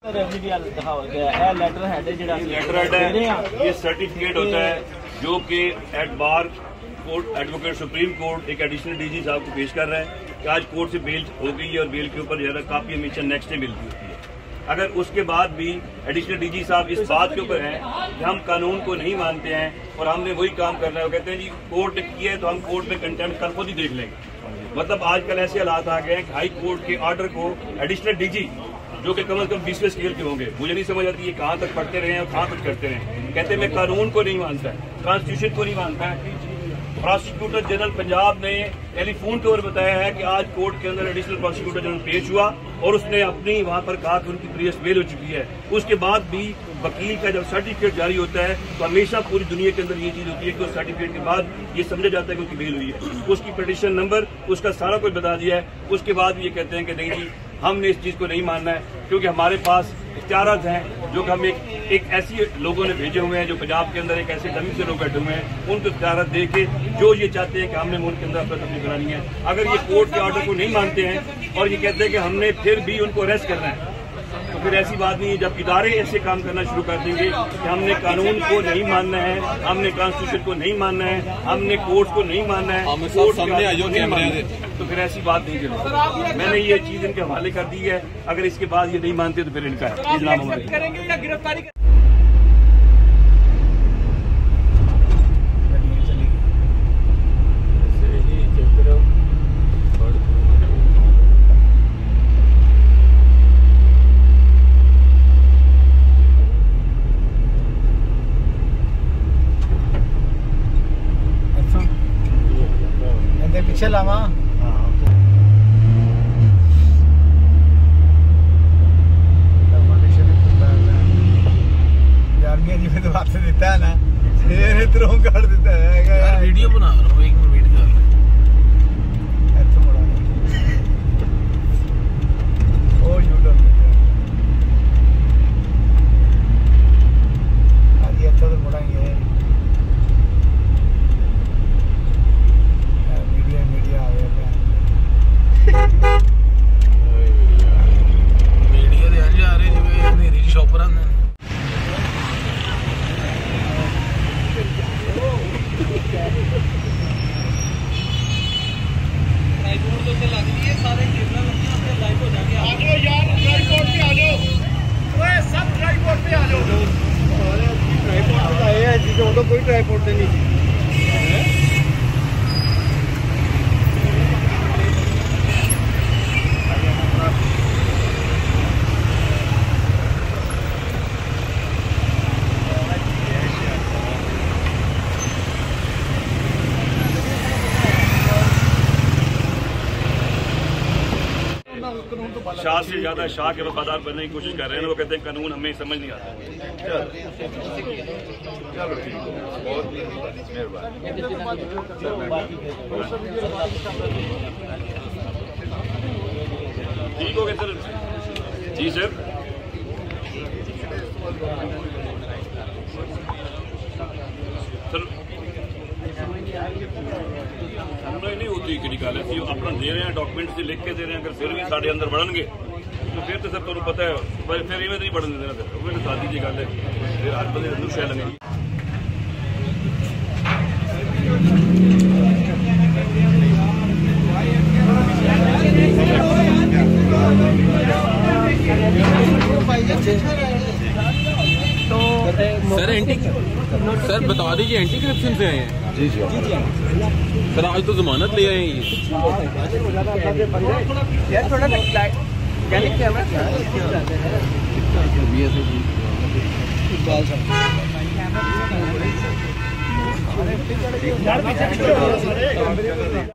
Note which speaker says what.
Speaker 1: Letter head है, ये certificate होता है जो कि एट बार कोर्ट एडवोकेट सुप्रीम कोर्ट एक एडिशनल डीजी साहब को पेश कर रहे हैं कि आज कोर्ट से बेल हो गई है और बेल के ऊपर ज़्यादा कापी हमेशा नेक्स्ट डे मिलती होती है। अगर उसके बाद भी एडिशनल डीजी साहब इस बात के ऊपर हैं कि हम कानून को नहीं मानते हैं और हमने वही काम करना है, वो कहते हैं जी कोर्ट ने किया है तो हम कोर्ट में कंटेम्प्ट कल खुद ही देख लेंगे। मतलब आजकल ऐसे हालात आ गए हैं कि हाई कोर्ट के ऑर्डर को एडिशनल डीजी जो कि कम से कम 20वें स्केल के होंगे, मुझे नहीं समझ आती ये कहाँ तक पढ़ते रहे और कहाँ तक करते रहे। कहते हैं मैं कानून को नहीं मानता है, कॉन्स्टिट्यूशन को नहीं मानता है। प्रोसिक्यूटर जनरल पंजाब ने टेलीफोन के ऊपर बताया है कि आज कोर्ट के अंदर एडिशनल प्रोसिक्यूटर जनरल पेश हुआ और उसने अपनी वहां पर कहा कि उनकी प्रेस बेल हो चुकी है। उसके बाद भी वकील का जब सर्टिफिकेट जारी होता है तो हमेशा पूरी दुनिया के अंदर ये चीज होती है कि उस सर्टिफिकेट के बाद ये समझा जाता है कि उनकी बेल हुई है, उसकी पिटीशन नंबर उसका सारा कुछ बता दिया है। उसके बाद भी ये कहते हैं कि नहीं जी हमने इस चीज को नहीं मानना है क्योंकि हमारे पास इख्तियारात हैं जो कि हम एक ऐसी लोगों ने भेजे हुए हैं जो पंजाब के अंदर एक ऐसे डमी से लोग बैठे हुए हैं, उनको इख्तियारात दे के जो ये चाहते हैं कि हमने मुल्क के अंदर अपना तब्दीली करानी है। अगर ये कोर्ट के ऑर्डर को नहीं मानते हैं और ये कहते हैं कि हमने फिर भी उनको अरेस्ट करना है तो फिर ऐसी बात नहीं है। जब इदारे ऐसे काम करना शुरू कर देंगे कि हमने कानून को नहीं मानना है, हमने कॉन्स्टिट्यूशन को नहीं मानना है, हमने कोर्ट को नहीं मानना है, कोर्ट नहीं मानना है, तो फिर ऐसी बात नहीं चलेगी। मैंने ये चीज इनके हवाले कर दी है। अगर इसके बाद ये नहीं मानते तो फिर इनका करेंगे या गिरफ्तारी
Speaker 2: पीछे लावा गर्मियाँ जी में तो आपसे देता है ना, कर देता है यार। वीडियो बना रहा हूँ, एक मिनट वेट कर ओ यूट्यूब आज ये अच्छा तो मुड़ाएंगे। कोई ट्राइपॉड नहीं थी।
Speaker 1: शाह से ज्यादा शाह के वफादार बनने की कोशिश कर रहे हैं। वो कहते हैं कानून हमें समझ नहीं आता। चलो ठीक है, बहुत ठीक हो गया सर। जी सर, नहीं होती कि निकाले अपना दे रहे हैं डॉक्यूमेंट से लिख के दे रहे हैं। अगर फिर भी साढ़े अंदर बढ़नगे तो फिर तो सर तुम पता है फिर इवें नहीं बढ़न देना। फिर सादी जी गल है, फिर हर बंदे नूं शै लगेगी।
Speaker 3: तो सर सर बता दीजिए एंटी करप्शन से आए हैं? जी जी सर, आज तो जमानत ले आए हैं ये।